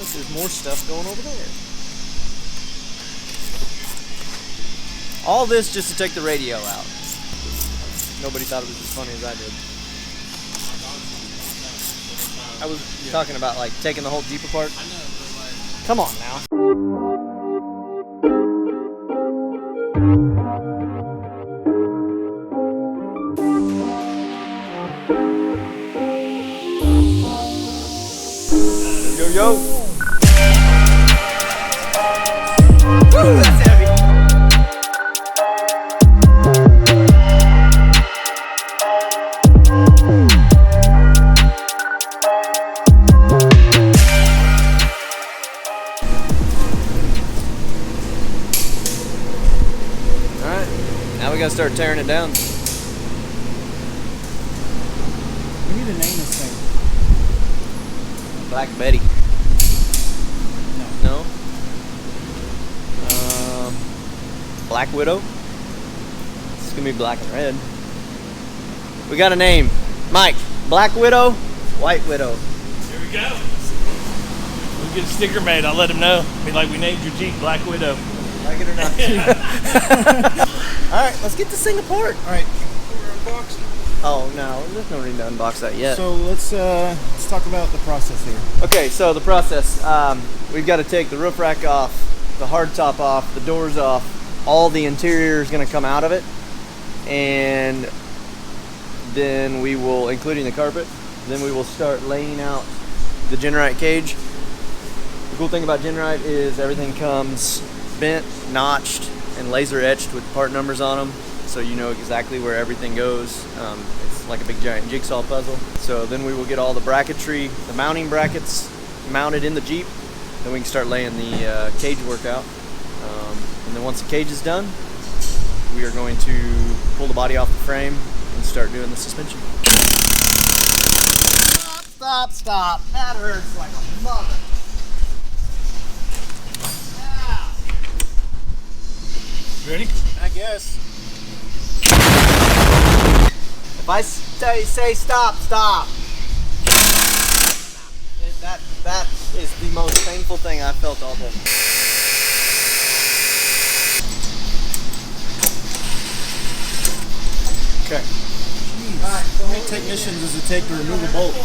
Look, there's more stuff going over there. All this just to take the radio out. Nobody thought it was as funny as I did. I was talking about like taking the whole Jeep apart. I know, but like... Come on now. Yo, yo. Woo, that's heavy. Alright, now we gotta start tearing it down. We need to name this thing. Black Betty. No? Black Widow? It's gonna be black and red. We got a name. Mike. Black Widow, White Widow. Here we go. We'll get a sticker made. I'll let him know. Be like, we named your Jeep Black Widow. Like it or not. Alright, let's get this thing apart. Alright, we're unboxing. Oh no, there's no need to unbox that yet. So let's talk about the process here. Okay, so the process. We've got to take the roof rack off, the hard top off, the doors off. All the interior is going to come out of it, and then we will, including the carpet, then we will start laying out the Genrite cage. The cool thing about Genrite is everything comes bent, notched, and laser etched with part numbers on them, so you know exactly where everything goes. It's like a big giant jigsaw puzzle. So then we will get all the bracketry, the mounting brackets mounted in the Jeep. Then we can start laying the cage work out. And then once the cage is done, we are going to pull the body off the frame and start doing the suspension. Stop, stop, stop. That hurts like a mother. Ready? I guess. If I say stop, stop. That is the most painful thing I've felt all day. Okay. Jeez. Alright, so how many technicians does it take to remove a bolt?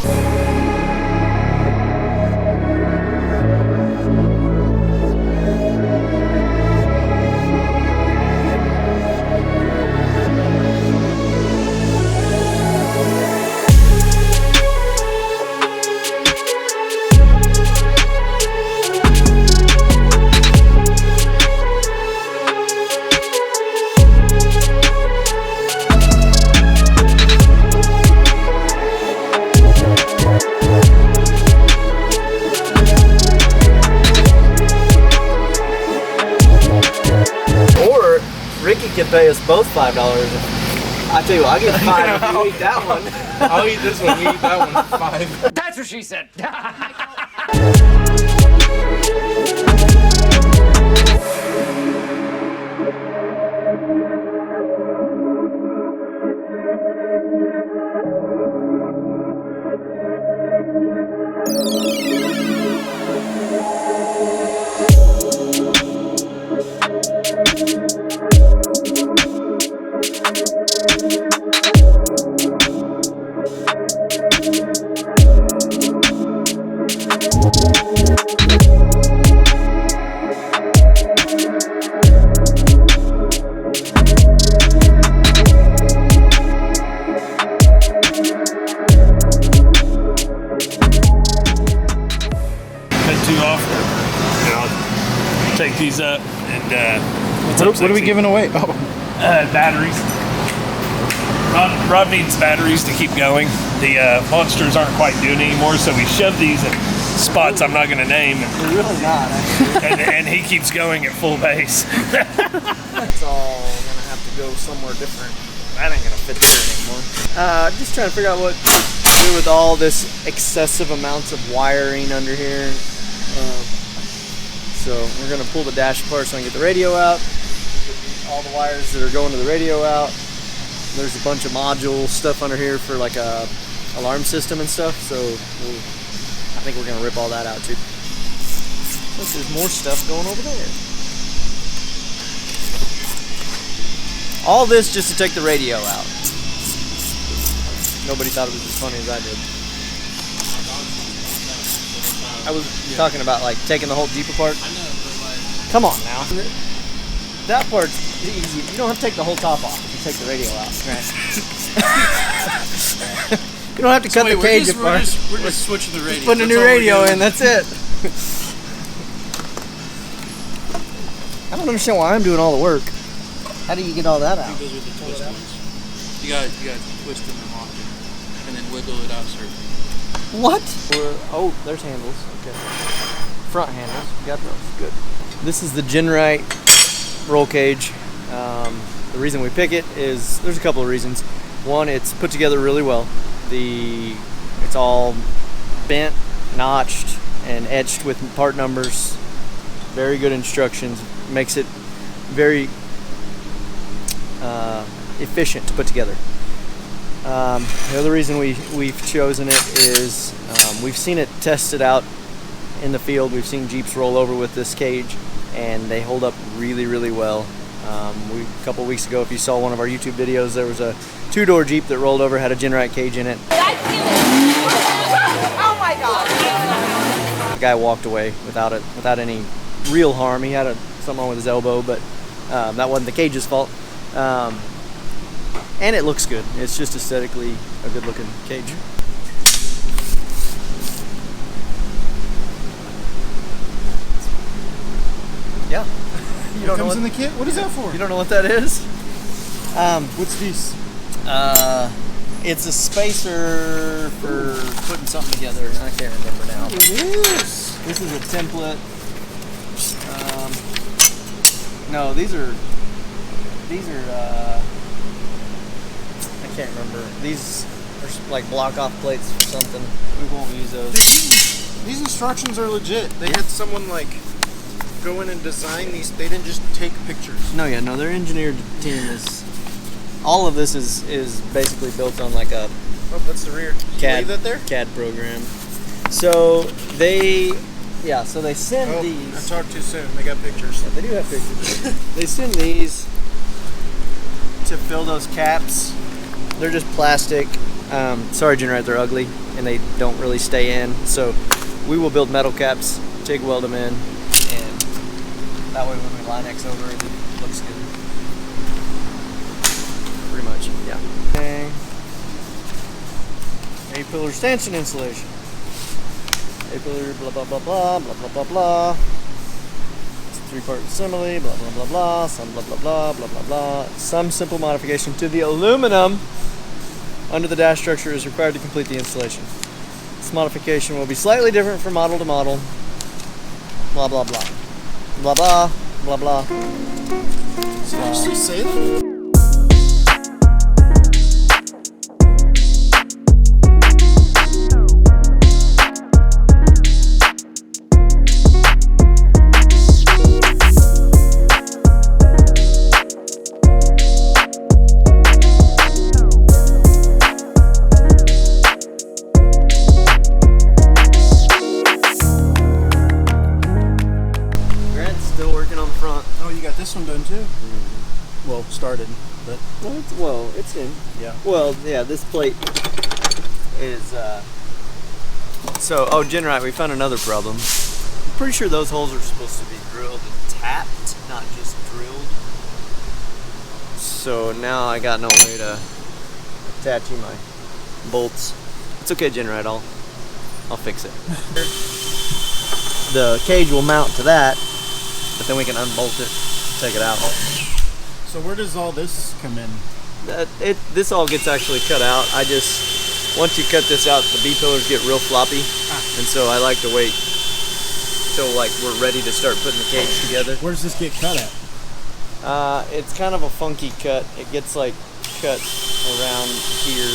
Ricky could pay us both $5. I tell you what, I'll get $5 if you eat that one. I'll eat this one, you eat that one for $5. That's what she said. Take these up and What are we giving away? Oh, batteries. Rob needs batteries to keep going. The monsters aren't quite doing anymore, so we shove these in spots I'm not going to name. They're really not, actually. and he keeps going at full base. It's all going to have to go somewhere different. That ain't going to fit there anymore. Just trying to figure out what to do with all this excessive amounts of wiring under here. So we're going to pull the dash apart so I can get the radio out. Get all the wires that are going to the radio out. There's a bunch of module stuff under here for like a alarm system and stuff. So I think we're going to rip all that out too. Look, there's more stuff going over there. All this just to take the radio out. Nobody thought it was as funny as I did. I was talking about like taking the whole Jeep apart. I know, but like. Come on now. That part's easy. You don't have to take the whole top off if you take the radio out. Right. You don't have to cut the cage apart. We're just switching the radio. Putting a new radio in, that's it. I don't understand why I'm doing all the work. How do you get all that out? Those are the twist ones. You got to twist them and lock it, and then wiggle it out, sir. What? Oh, there's handles. Okay. Front handles. Got those. Good. This is the Genrite roll cage. The reason we pick it is there's a couple of reasons. One, it's put together really well. It's all bent, notched, and etched with part numbers. Very good instructions. Makes it very efficient to put together. The other reason we've chosen it is we've seen it tested out in the field. We've seen Jeeps roll over with this cage, and they hold up really, really well. A couple weeks ago, if you saw one of our YouTube videos, there was a two-door Jeep that rolled over, had a Genrite cage in it. Oh my God! The guy walked away without any real harm. He had something wrong with his elbow, but that wasn't the cage's fault. And it looks good. It's just aesthetically a good-looking cage. Yeah. You don't comes in the kit? What is that for? You don't know what that is? What's this? It's a spacer for putting something together. I can't remember now. It is. This is a template. No, these are. I can't remember. These are like block off plates for something. We won't use those. These instructions are legit. They had someone like go in and design these. They didn't just take pictures. No, their engineered team is. All of this is basically built on like a. Oh, that's the rear. CAD, leave that there? CAD program. So they send Oh, these. I talked too soon. They got pictures. Yeah, they do have pictures. They send these to fill those caps. They're just plastic. Sorry, Genrite, they're ugly and they don't really stay in. So we will build metal caps, TIG weld them in, and that way when we line X over, it looks good. Pretty much, yeah. Okay. A-pillar stanchion insulation. A-pillar blah blah blah blah blah blah blah blah. It's a three-part assembly, blah blah blah blah, some blah blah blah blah blah blah. Some simple modification to the aluminum under the dash structure is required to complete the installation. This modification will be slightly different from model to model. Blah blah blah. Blah blah blah blah. Does it actually say that? This one done too. Mm-hmm. Well, started, but It's in. yeah. Well, yeah, this plate is. Genrite, we found another problem. I'm pretty sure those holes are supposed to be drilled and tapped, not just drilled. So now I got no way to attach my bolts. It's okay, Genrite. I'll fix it. The cage will mount to that, but then we can unbolt it. Take it out. So where does all this come in? This all gets actually cut out. Once you cut this out, the B-pillars get real floppy, and so I like to wait till like we're ready to start putting the cage together. Where does this get cut at? It's kind of a funky cut. It gets like cut around here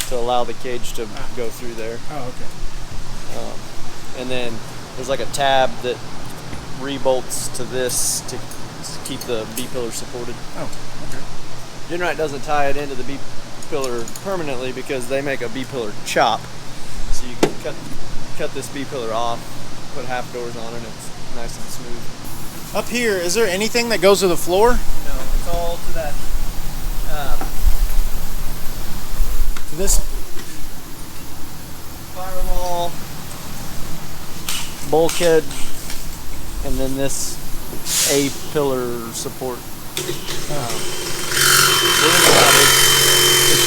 to allow the cage to go through there. Oh, okay. And then there's like a tab that rebolts to this to keep the B-pillar supported. Oh, okay. Genrite doesn't tie it into the B-pillar permanently because they make a B-pillar chop. So you can cut this B-pillar off put half doors on it, and it's nice and smooth. Up here, is there anything that goes to the floor? No, it's all to that. This Firewall, bulkhead, and then this A-pillar support. It's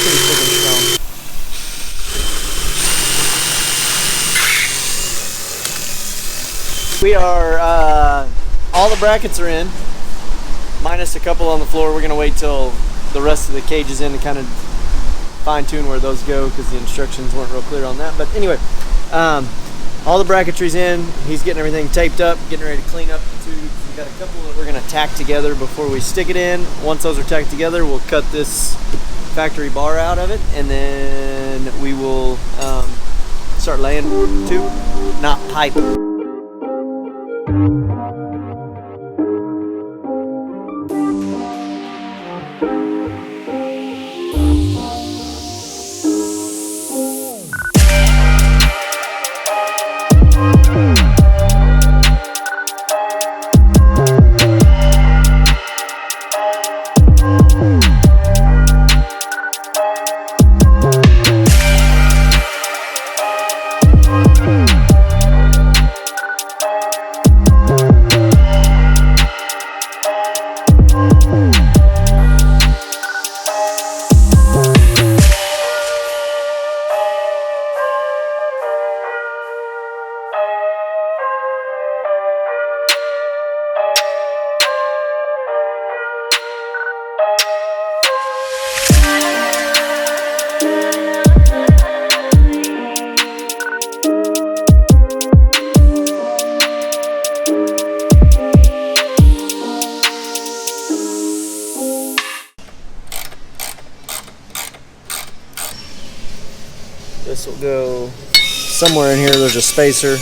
pretty thick and strong. We are, all the brackets are in, minus a couple on the floor. We're gonna wait till the rest of the cage is in to kind of fine tune where those go, because the instructions weren't real clear on that. But anyway, all the bracketry's in. He's getting everything taped up, getting ready to clean up the tubes. We've got a couple that we're gonna tack together before we stick it in. Once those are tacked together, we'll cut this factory bar out of it, and then we will start laying tube, not pipe. This will go somewhere in here. There's a spacer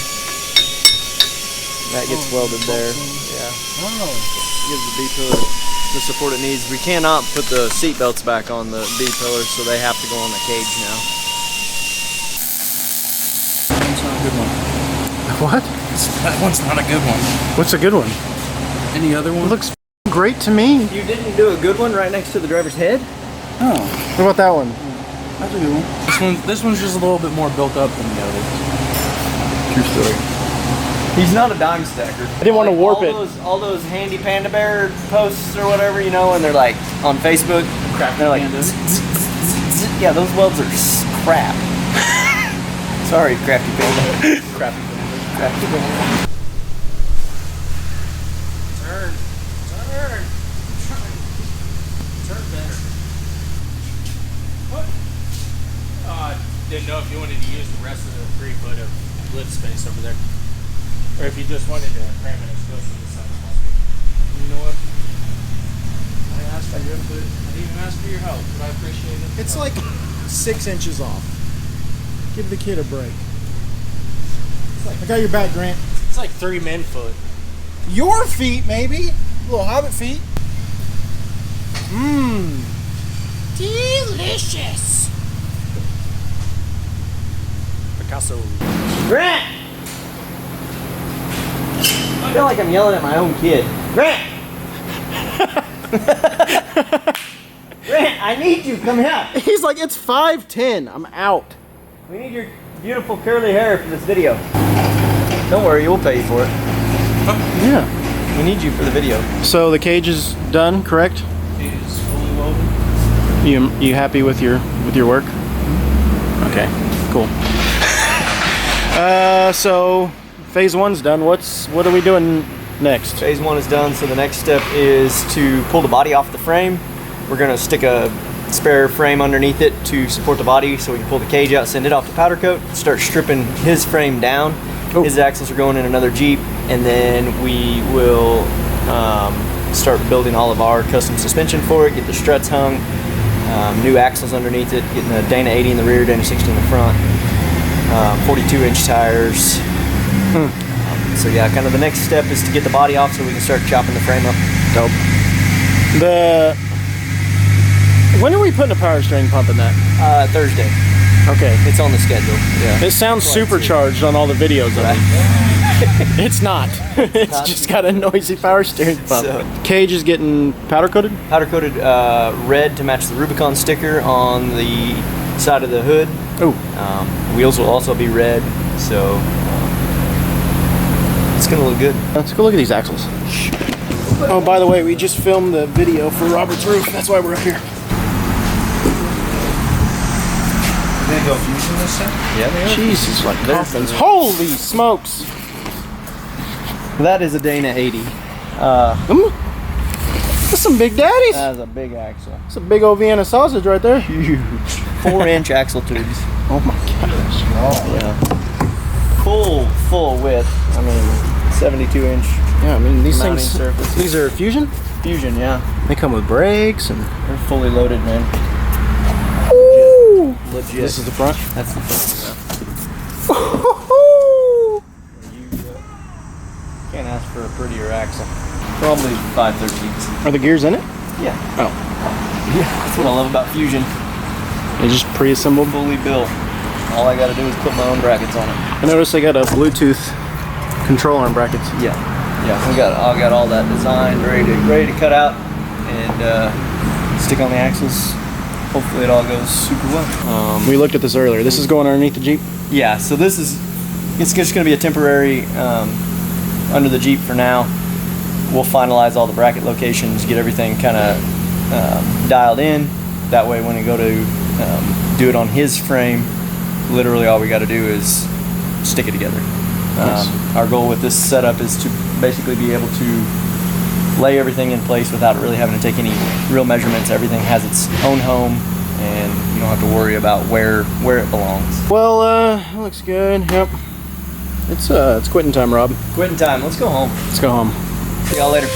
that gets welded there. Yeah. Oh. Gives the B-pillar the support it needs. We cannot put the seat belts back on the B-pillars, so they have to go on the cage now. That's not a good one. What? That one's not a good one. What's a good one? Any other one? It looks great to me. You didn't do a good one right next to the driver's head? Oh, What about that one? that's a good one. This one's just a little bit more built up than the others. True story. He's not a dime stacker. I didn't want to warp it. All those handy panda bear posts or whatever, you know, and they're like on Facebook. Crap. They're like, Panda. yeah, those welds are crap. Sorry, crafty panda. Crafty panda. Crafty panda. Turn better. What? Didn't know if you wanted to use the rest of the 3 foot of lift space over there, or if you just wanted to cram it as close to the side as possible. You know what? I asked for your input. I didn't even ask for your help, but I appreciate it. It's like 6 inches off. Give the kid a break. I got your back, Grant. It's like 3 men foot. Your feet, maybe. Little hobbit feet. Mmm. Delicious. Picasso. Grant! I feel like I'm yelling at my own kid. Grant! Grant, I need you. Come here. He's like, it's 5:10. I'm out. We need your beautiful curly hair for this video. Don't worry, we'll pay you for it. Yeah. We need you for the video. So the cage is done, correct? It is fully woven. You happy with your work? Okay, cool. So phase 1's done. What are we doing next? Phase 1 is done, so the next step is to pull the body off the frame. We're gonna stick a spare frame underneath it to support the body so we can pull the cage out, send it off to powder coat, start stripping his frame down. Oh. His axles are going in another Jeep, and then we will start building all of our custom suspension for it, get the struts hung, new axles underneath it, getting a Dana 80 in the rear, Dana 60 in the front, 42-inch tires. So yeah, kind of the next step is to get the body off so we can start chopping the frame up. Dope. When are we putting a power steering pump in that? Thursday. Okay. It's on the schedule. Yeah. It sounds supercharged on all the videos of it. Right. It's not. It's not? just got a noisy power steering pump. So- Cage is getting powder coated. Powder coated red to match the Rubicon sticker on the side of the hood. Oh, Wheels will also be red, so it's gonna look good. let's go look at these axles. Oh, by the way, we just filmed the video for Robert's roof. That's why we're up here. They go fusion this time? Yeah, they are. Jesus, like They're- coffins. Holy smokes! That is a Dana 80. That's some big daddies. That is a big axle. That's a big old Vienna sausage right there. Huge. 4-inch axle tubes. Oh my gosh. Yeah. Full width. I mean, 72-inch Yeah, I mean these mounting things. surface. These are Fusion. Fusion, yeah. They come with brakes and. They're fully loaded, man. Ooh. Legit. This is the front. That's the front. You can't ask for a prettier axle. Probably 5/13. Are the gears in it? Yeah. Oh, Yeah. That's what I love about Fusion. they just pre-assembled. Fully built. All I gotta do is put my own brackets on it. I noticed they got a Bluetooth control arm brackets. Yeah. Yeah. I got all that designed, ready to cut out and stick on the axles. Hopefully it all goes super well. We looked at this earlier. This is going underneath the Jeep. Yeah, so it's just going to be a temporary under the Jeep for now. We'll finalize all the bracket locations, get everything kind of dialed in. That way when we go to do it on his frame, literally all we got to do is stick it together. Nice. Our goal with this setup is to basically be able to lay everything in place without really having to take any real measurements. Everything has its own home, and you don't have to worry about where it belongs. Well, it looks good. Yep. It's quitting time, Rob. Quitting time. Let's go home. Let's go home. See y'all later.